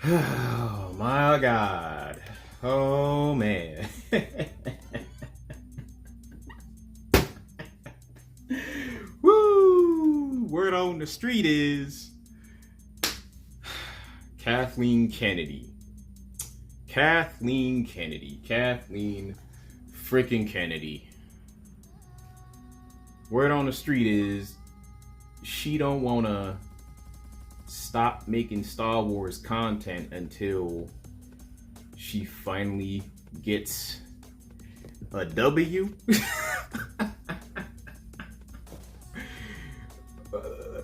Oh my God. Oh man. Woo! Word on the street is Kathleen Kennedy. Kathleen Kennedy. Kathleen freaking Kennedy. Word on the street is she don't wanna stop making Star Wars content until she finally gets a W.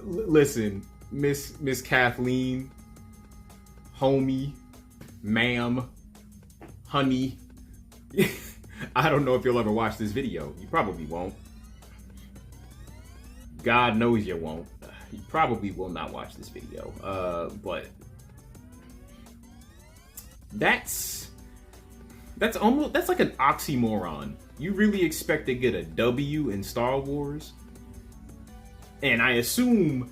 Listen, Miss Kathleen, homie, ma'am, honey. I don't know if you'll ever watch this video. You probably won't. God knows you won't. You probably will not watch this video. But that's like an oxymoron. You really expect to get a W in Star Wars? And I assume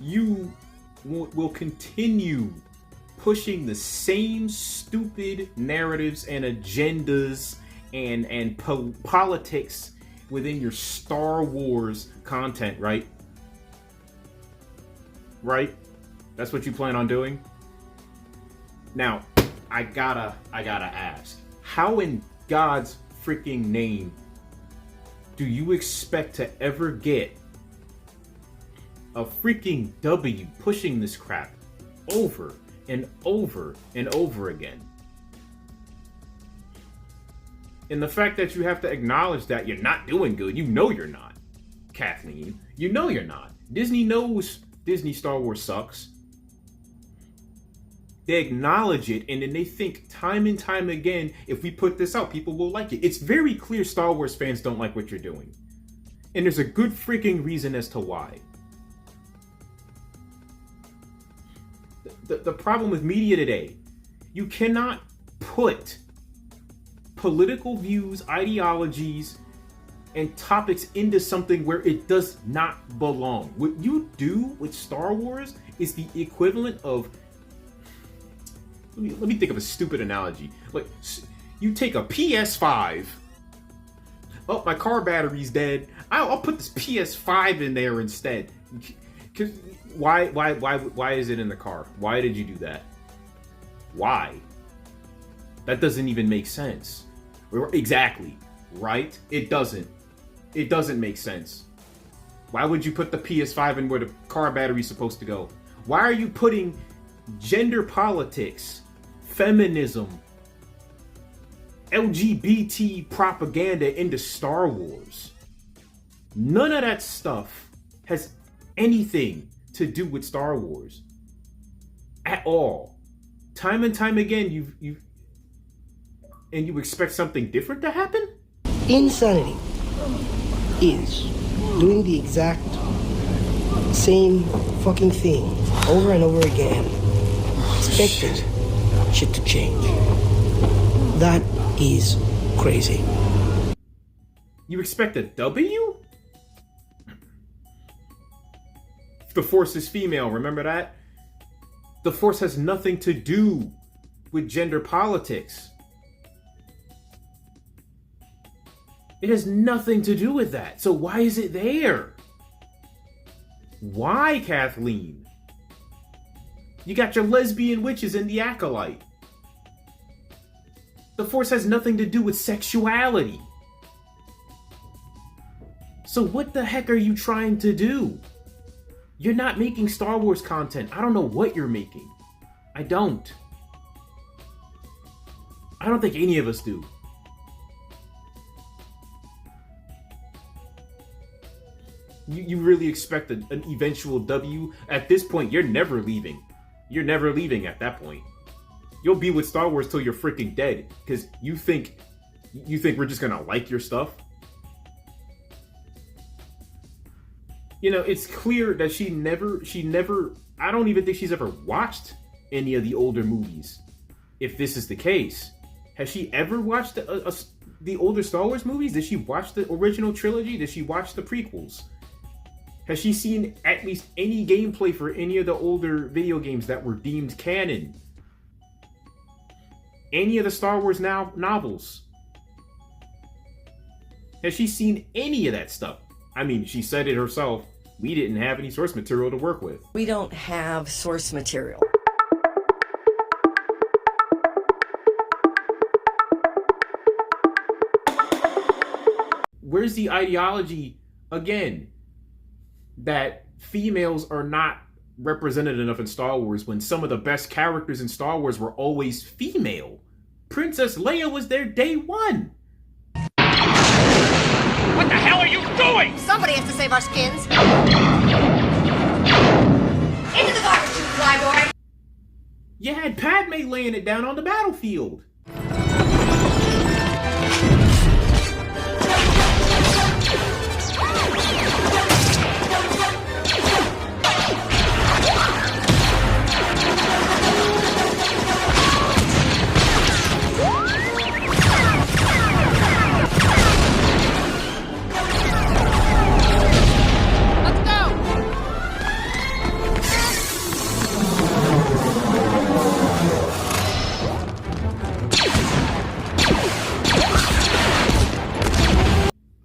you will continue pushing the same stupid narratives and agendas and politics within your Star Wars content, right? Right? That's what you plan on doing? Now, I gotta ask, how in God's freaking name do you expect to ever get a freaking W pushing this crap over and over and over again? And the fact that you have to acknowledge that you're not doing good, you know you're not, Kathleen. You know you're not. Disney knows Star Wars sucks. They acknowledge it, and then they think time and time again, if we put this out, people will like it. It's very clear Star Wars fans don't like what you're doing. And there's a good freaking reason as to why. The problem with media today, you cannot put political views, ideologies, and topics into something where it does not belong. What you do with Star Wars is the equivalent of, let me think of a stupid analogy. Like, you take a PS5. Oh, my car battery's dead. I'll put this PS5 in there instead. Cause why is it in the car? Why did you do that? Why? That doesn't even make sense. Exactly, right? It doesn't. It doesn't make sense. Why would you put the PS5 in where the car battery's supposed to go? Why are you putting gender politics, feminism, LGBT propaganda into Star Wars? None of that stuff has anything to do with Star Wars at all. Time and time again, you expect something different to happen? Insanity is doing the exact same fucking thing over and over again, expecting shit to change. That is crazy. You expect a W? The Force is female, remember that? The Force has nothing to do with gender politics. It has nothing to do with that. So why is it there? Why, Kathleen? You got your lesbian witches and the Acolyte. The Force has nothing to do with sexuality. So what the heck are you trying to do? You're not making Star Wars content. I don't know what you're making. I don't think any of us do. You really expect an eventual W? At this point, you're never leaving. You're never leaving at that point. You'll be with Star Wars till you're freaking dead, because you think we're just gonna like your stuff? You know, it's clear that she never, I don't even think she's ever watched any of the older movies. If this is the case, has she ever watched the older Star Wars movies? Did she watch the original trilogy? Did she watch the prequels? Has she seen at least any gameplay for any of the older video games that were deemed canon? Any of the Star Wars novels? Has she seen any of that stuff? I mean, she said it herself. We didn't have any source material to work with. We don't have source material. Where's the ideology, again, that females are not represented enough in Star Wars when some of the best characters in Star Wars were always female? Princess Leia was there day one. What the hell are you doing? Somebody has to save our skins. Into the garbage chute, flyboy! You had Padme laying it down on the battlefield.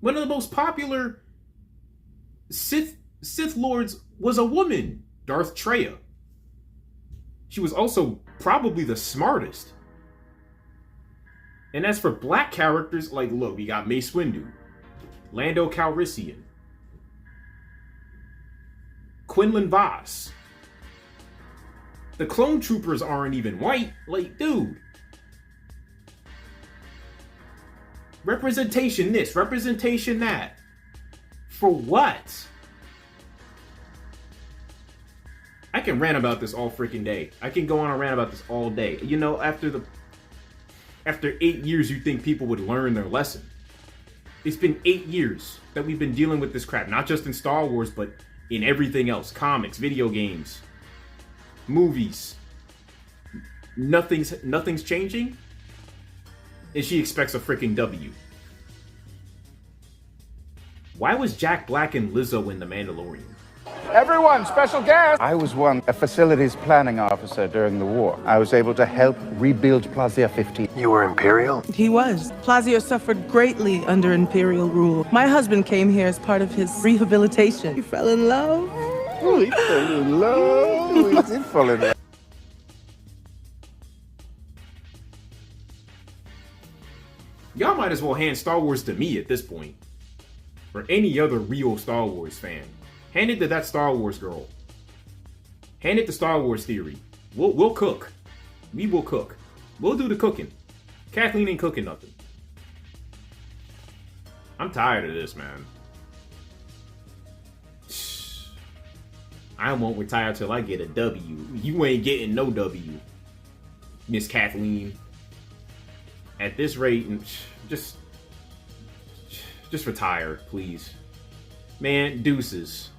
One of the most popular Sith Lords was a woman, Darth Traya. She was also probably the smartest. And as for black characters, like, look, we got Mace Windu, Lando Calrissian, Quinlan Vos. The clone troopers aren't even white. Like, dude. Representation this, representation that. For what? I can rant about this all freaking day. I can go on and rant about this all day. You know, after 8 years, you think people would learn their lesson. It's been 8 years that we've been dealing with this crap, not just in Star Wars, but in everything else. Comics, video games, movies. Nothing's changing? And she expects a freaking W. Why was Jack Black and Lizzo in The Mandalorian? Everyone, special guest! I was a facilities planning officer during the war. I was able to help rebuild Plaza 15. You were Imperial? He was. Plazio suffered greatly under Imperial rule. My husband came here as part of his rehabilitation. He fell in love. Oh, he fell in love. We did fall in love. Y'all might as well hand Star Wars to me at this point. Or any other real Star Wars fan. Hand it to that Star Wars girl. Hand it to Star Wars Theory. We'll cook. We will cook. We'll do the cooking. Kathleen ain't cooking nothing. I'm tired of this, man. I won't retire till I get a W. You ain't getting no W, Miss Kathleen. At this rate, just retire, please. Man, deuces.